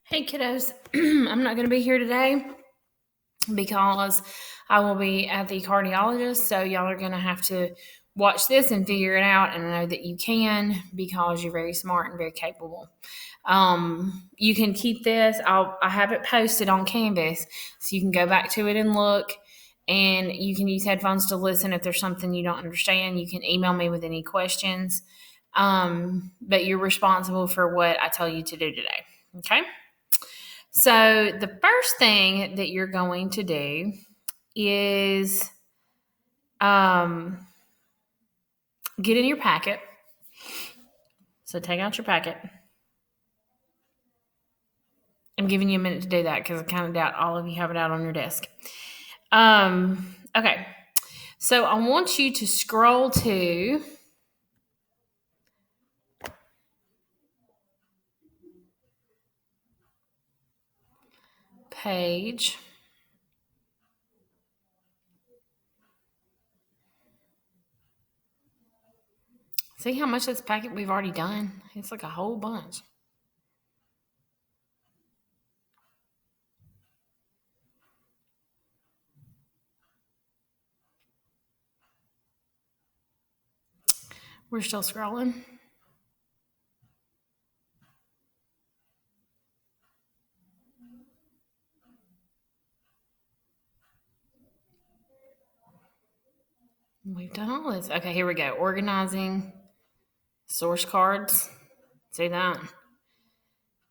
Hey kiddos, I'm not going to be here today because I will be at the cardiologist. So y'all are going to have to watch this and figure it out. And I know that you can because you're very smart and very capable. You can keep this. I have it posted on Canvas, so you can go back to it and look. And you can use headphones to listen if there's something you don't understand. You can email me with any questions. But you're responsible for what I tell you to do today. Okay. So the first thing that you're going to do is get in your packet. So take out your packet. I'm giving you a minute to do that because I kind of doubt all of you have it out on your desk. Okay. So I want you to scroll to page. See how much of this packet we've already done? It's like a whole bunch. We're still scrolling. We've done all this. Okay, here we go. Organizing source cards. See that?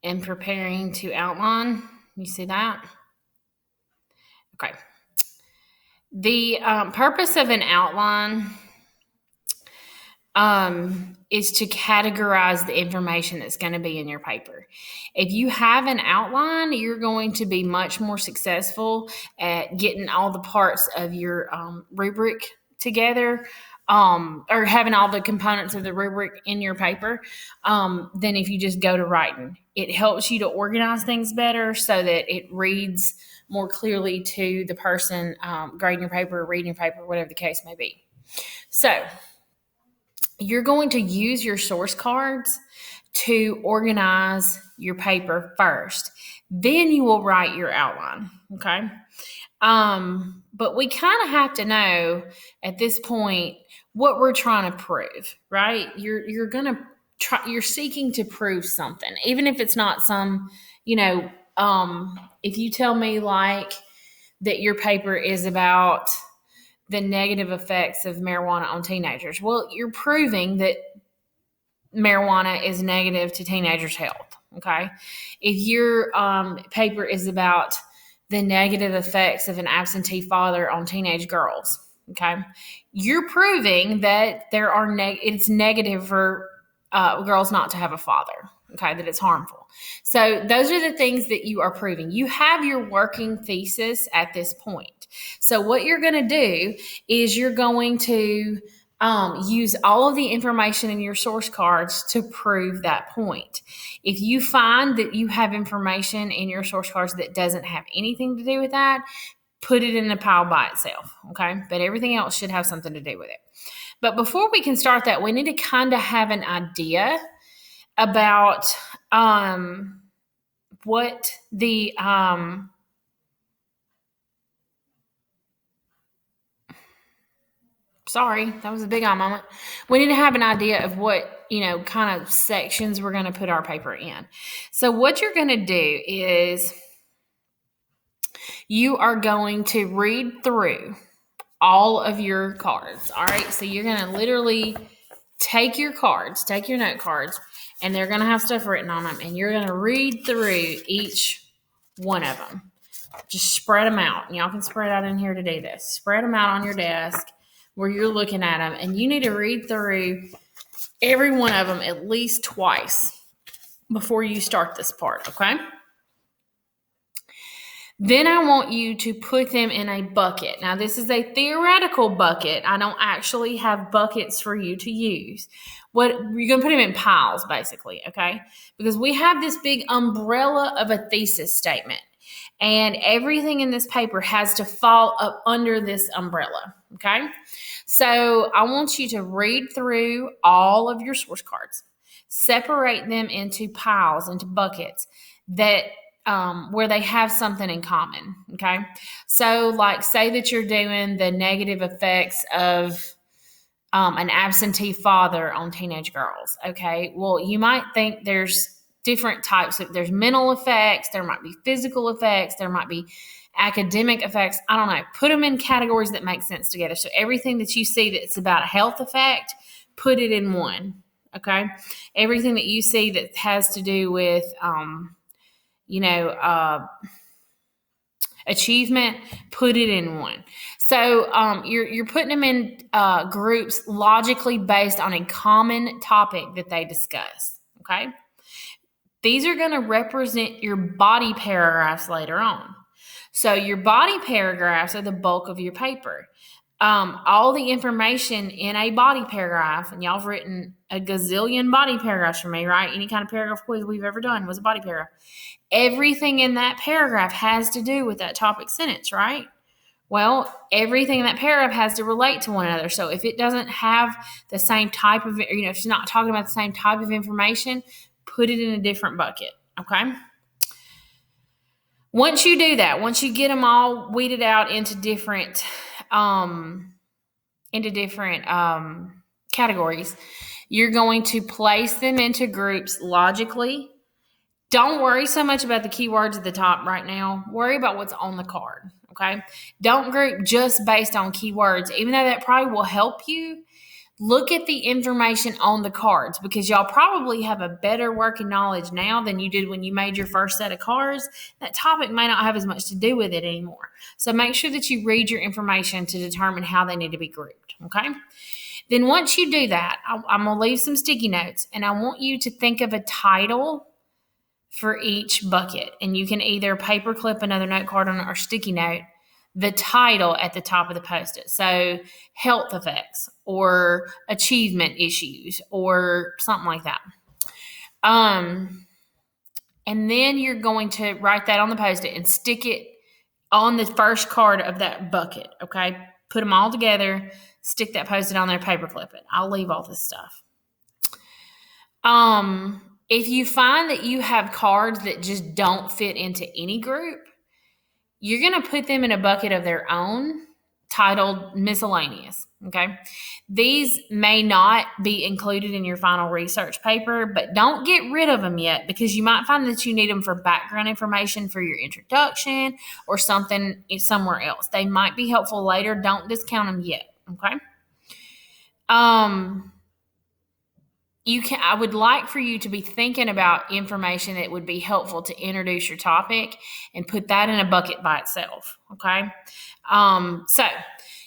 And preparing to outline. You see that? Okay. The purpose of an outline is to categorize the information that's going to be in your paper. If you have an outline, you're going to be much more successful at getting all the parts of your rubric together, or having all the components of the rubric in your paper, than if you just go to writing. It helps you to organize things better so that it reads more clearly to the person grading your paper, reading your paper, whatever the case may be. So you're going to use your source cards to organize your paper first. Then you will write your outline, okay? But we kind of have to know at this point what we're trying to prove, right? You're gonna try. You're seeking to prove something, even if it's not some, if you tell me like that your paper is about the negative effects of marijuana on teenagers, well, you're proving that marijuana is negative to teenagers' health. Okay, if your paper is about the negative effects of an absentee father on teenage girls, okay, you're proving that there are it's negative for girls not to have a father. Okay, that it's harmful. So those are the things that you are proving. You have your working thesis at this point. So what you're going to do is you're going to use all of the information in your source cards to prove that point. If you find that you have information in your source cards that doesn't have anything to do with that, put it in a pile by itself, okay? But everything else should have something to do with it. But before we can start that, we need to kind of have an idea about what the sorry, that was a big eye moment. We need to have an idea of what, kind of sections we're going to put our paper in. So what you're going to do is you are going to read through all of your cards. All right. So you're going to literally take your note cards, and they're going to have stuff written on them, and you're going to read through each one of them. Just spread them out. And y'all can spread out in here to do this. Spread them out on your desk where you're looking at them, and you need to read through every one of them at least twice before you start this part, okay? Then I want you to put them in a bucket. Now, this is a theoretical bucket. I don't actually have buckets for you to use. What you're going to put them in piles, basically, okay? Because we have this big umbrella of a thesis statement, and everything in this paper has to fall up under this umbrella, okay? So I want you to read through all of your source cards, separate them into piles, into buckets that where they have something in common. Okay. So, like, say that you're doing the negative effects of an absentee father on teenage girls. Okay. Well, you might think there's different types of, there's mental effects, there might be physical effects, there might be academic effects. I don't know. Put them in categories that make sense together. So everything that you see that's about a health effect, put it in one. Okay. Everything that you see that has to do with, achievement, put it in one. So you're putting them in groups logically based on a common topic that they discuss. Okay. These are going to represent your body paragraphs later on. So your body paragraphs are the bulk of your paper. All the information in a body paragraph, and y'all have written a gazillion body paragraphs for me, right? Any kind of paragraph quiz we've ever done was a body paragraph. Everything in that paragraph has to do with that topic sentence, right? Well, everything in that paragraph has to relate to one another. So if it doesn't have the same type of, if it's not talking about the same type of information, put it in a different bucket, okay? Once you do that, once you get them all weeded out into different categories, you're going to place them into groups logically. Don't worry so much about the keywords at the top right now. Worry about what's on the card, okay? Don't group just based on keywords, even though that probably will help you. Look at the information on the cards, because y'all probably have a better working knowledge now than you did when you made your first set of cards. That topic may not have as much to do with it anymore. So make sure that you read your information to determine how they need to be grouped, okay? Then once you do that, I'm going to leave some sticky notes, and I want you to think of a title for each bucket. And you can either paper clip another note card on it or sticky note the title at the top of the Post-it. So health effects or achievement issues or something like that. And then you're going to write that on the Post-it and stick it on the first card of that bucket, okay? Put them all together, stick that Post-it on there, paper clip it. I'll leave all this stuff. If you find that you have cards that just don't fit into any group, you're going to put them in a bucket of their own titled miscellaneous, okay? These may not be included in your final research paper, but don't get rid of them yet, because you might find that you need them for background information for your introduction or something somewhere else. They might be helpful later. Don't discount them yet, okay? I would like for you to be thinking about information that would be helpful to introduce your topic and put that in a bucket by itself, okay? So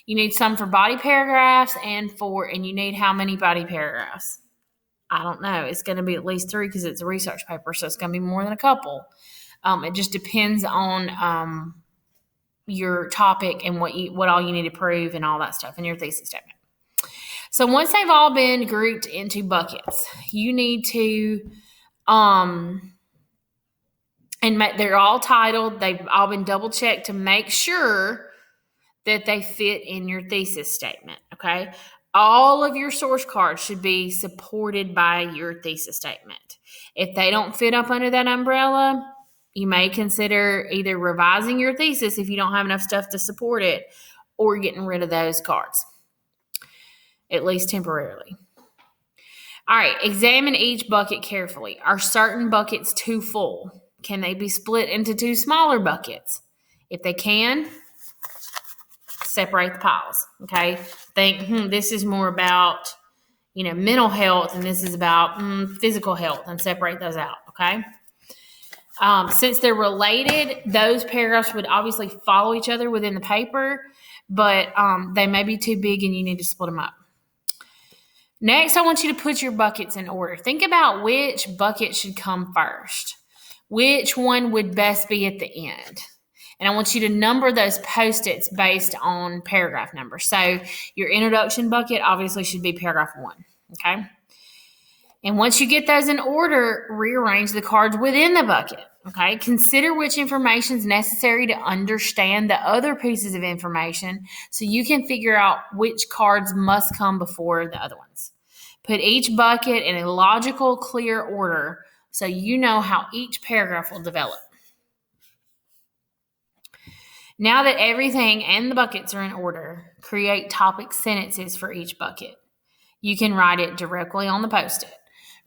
you need some for body paragraphs and you need how many body paragraphs? I don't know. It's going to be at least 3 because it's a research paper, so it's going to be more than a couple. It just depends on your topic and what all you need to prove and all that stuff in your thesis statement. So once they've all been grouped into buckets, you need to, they're all titled, they've all been double checked to make sure that they fit in your thesis statement, okay? All of your source cards should be supported by your thesis statement. If they don't fit up under that umbrella, you may consider either revising your thesis if you don't have enough stuff to support it, or getting rid of those cards, at least temporarily. All right, examine each bucket carefully. Are certain buckets too full? Can they be split into 2 smaller buckets? If they can, separate the piles, okay? Think, this is more about, mental health, and this is about physical health, and separate those out, okay? Since they're related, those paragraphs would obviously follow each other within the paper, but they may be too big and you need to split them up. Next, I want you to put your buckets in order. Think about which bucket should come first. Which one would best be at the end? And I want you to number those Post-its based on paragraph number. So your introduction bucket obviously should be paragraph 1, okay? And once you get those in order, rearrange the cards within the bucket, okay? Consider which information is necessary to understand the other pieces of information so you can figure out which cards must come before the other ones. Put each bucket in a logical, clear order so you know how each paragraph will develop. Now that everything and the buckets are in order, create topic sentences for each bucket. You can write it directly on the Post-it.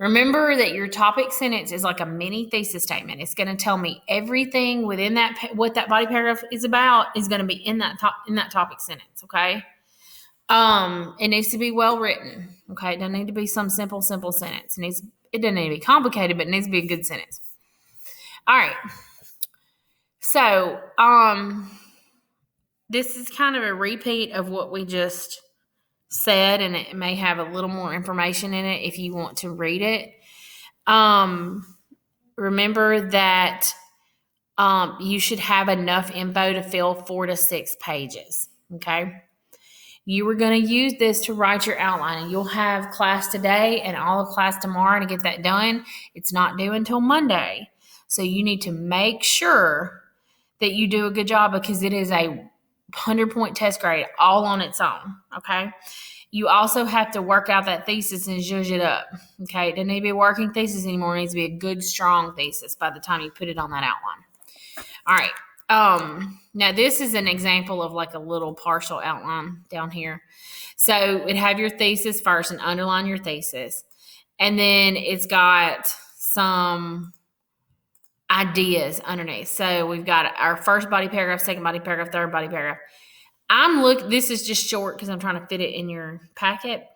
Remember that your topic sentence is like a mini thesis statement. It's going to tell me everything within that, what that body paragraph is about is going to be in that topic sentence. Okay. It needs to be well written. Okay. It doesn't need to be some simple sentence. It doesn't need to be complicated, but it needs to be a good sentence. All right. So, this is kind of a repeat of what we just said, and it may have a little more information in it if you want to read it. Remember that you should have enough info to fill 4 to 6 pages. Okay. You are going to use this to write your outline, and you'll have class today and all of class tomorrow to get that done. It's not due until Monday. So you need to make sure that you do a good job, because it is a 100-point test grade all on its own. Okay. You also have to work out that thesis and zhuzh it up. Okay. It doesn't need to be a working thesis anymore. It needs to be a good, strong thesis by the time you put it on that outline. All right. Now this is an example of like a little partial outline down here. So it'd have your thesis first and underline your thesis. And then it's got some ideas underneath. So we've got our first body paragraph, second body paragraph, third body paragraph. This is just short because I'm trying to fit it in your packet.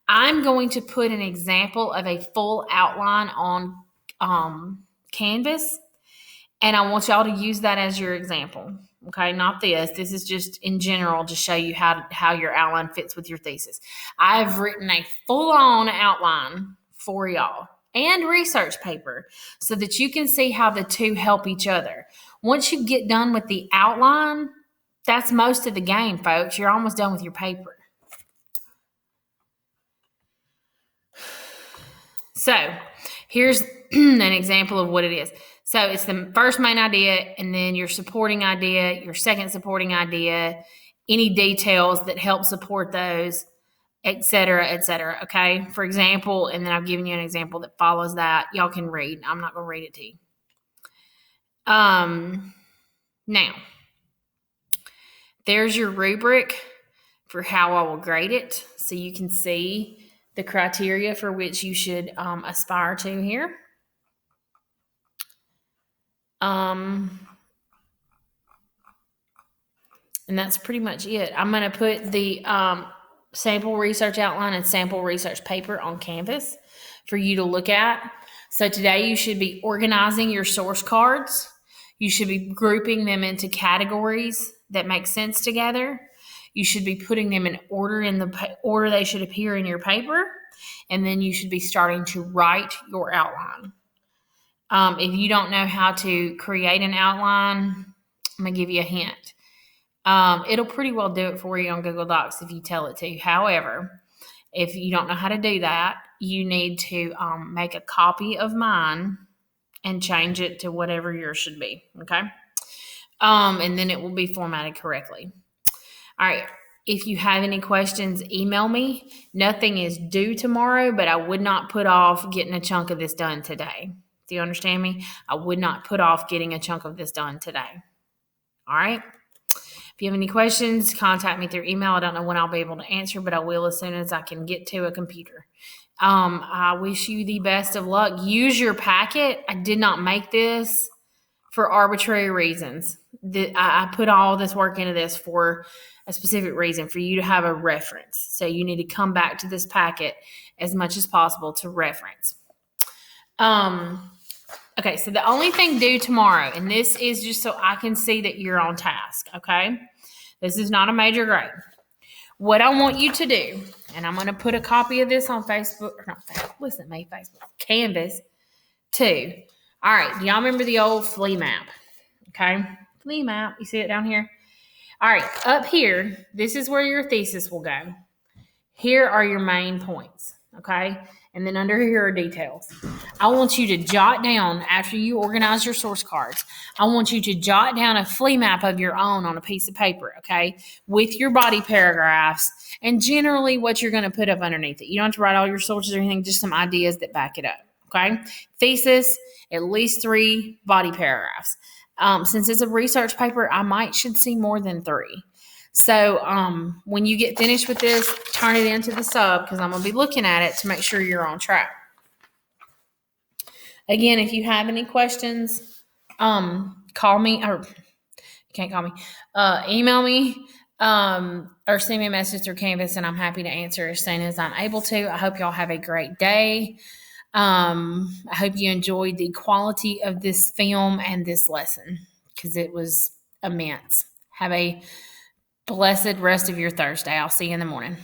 I'm going to put an example of a full outline on Canvas, and I want y'all to use that as your example. Okay, not this. This is just in general to show you how your outline fits with your thesis. I've written a full-on outline for y'all and research paper so that you can see how the two help each other. Once you get done with the outline, that's most of the game, folks. You're almost done with your paper. So here's an example of what it is. So it's the first main idea, and then your supporting idea, your second supporting idea, any details that help support those, et cetera, et cetera. Okay. For example, and then I've given you an example that follows that. Y'all can read. I'm not going to read it to you. Now, there's your rubric for how I will grade it, so you can see the criteria for which you should aspire to here. And that's pretty much it. I'm going to put the sample research outline and sample research paper on Canvas for you to look at. So today you should be organizing your source cards. You should be grouping them into categories that make sense together. You should be putting them in order order they should appear in your paper. And then you should be starting to write your outline. If you don't know how to create an outline, I'm going to give you a hint. It'll pretty well do it for you on Google Docs if you tell it to. However, if you don't know how to do that, you need to make a copy of mine and change it to whatever yours should be. Okay. And then it will be formatted correctly. All right. If you have any questions, email me. Nothing is due tomorrow, but I would not put off getting a chunk of this done today. Do you understand me? I would not put off getting a chunk of this done today. All right. If you have any questions, contact me through email. I don't know when I'll be able to answer, but I will as soon as I can get to a computer. I wish you the best of luck. Use your packet. I did not make this for arbitrary reasons. I put all this work into this for a specific reason, for you to have a reference. So you need to come back to this packet as much as possible to reference. Okay, so the only thing due tomorrow, and this is just so I can see that you're on task, okay? This is not a major grade. What I want you to do, and I'm going to put a copy of this on Facebook, or not Facebook, listen to me, Facebook, Canvas, too. All right, do y'all remember the old flea map? Okay, flea map, you see it down here? All right, up here, this is where your thesis will go. Here are your main points, okay? And then under here are details. I want you to jot down, after you organize your source cards, I want you to jot down a flea map of your own on a piece of paper, okay, with your body paragraphs and generally what you're going to put up underneath it. You don't have to write all your sources or anything, just some ideas that back it up, okay? Thesis, at least 3 body paragraphs. Since it's a research paper, should see more than 3. So when you get finished with this, turn it into the sub because I'm going to be looking at it to make sure you're on track. Again, if you have any questions, call me or you can't call me, email me or send me a message through Canvas, and I'm happy to answer as soon as I'm able to. I hope y'all have a great day. I hope you enjoyed the quality of this film and this lesson because it was immense. Have a blessed rest of your Thursday. I'll see you in the morning.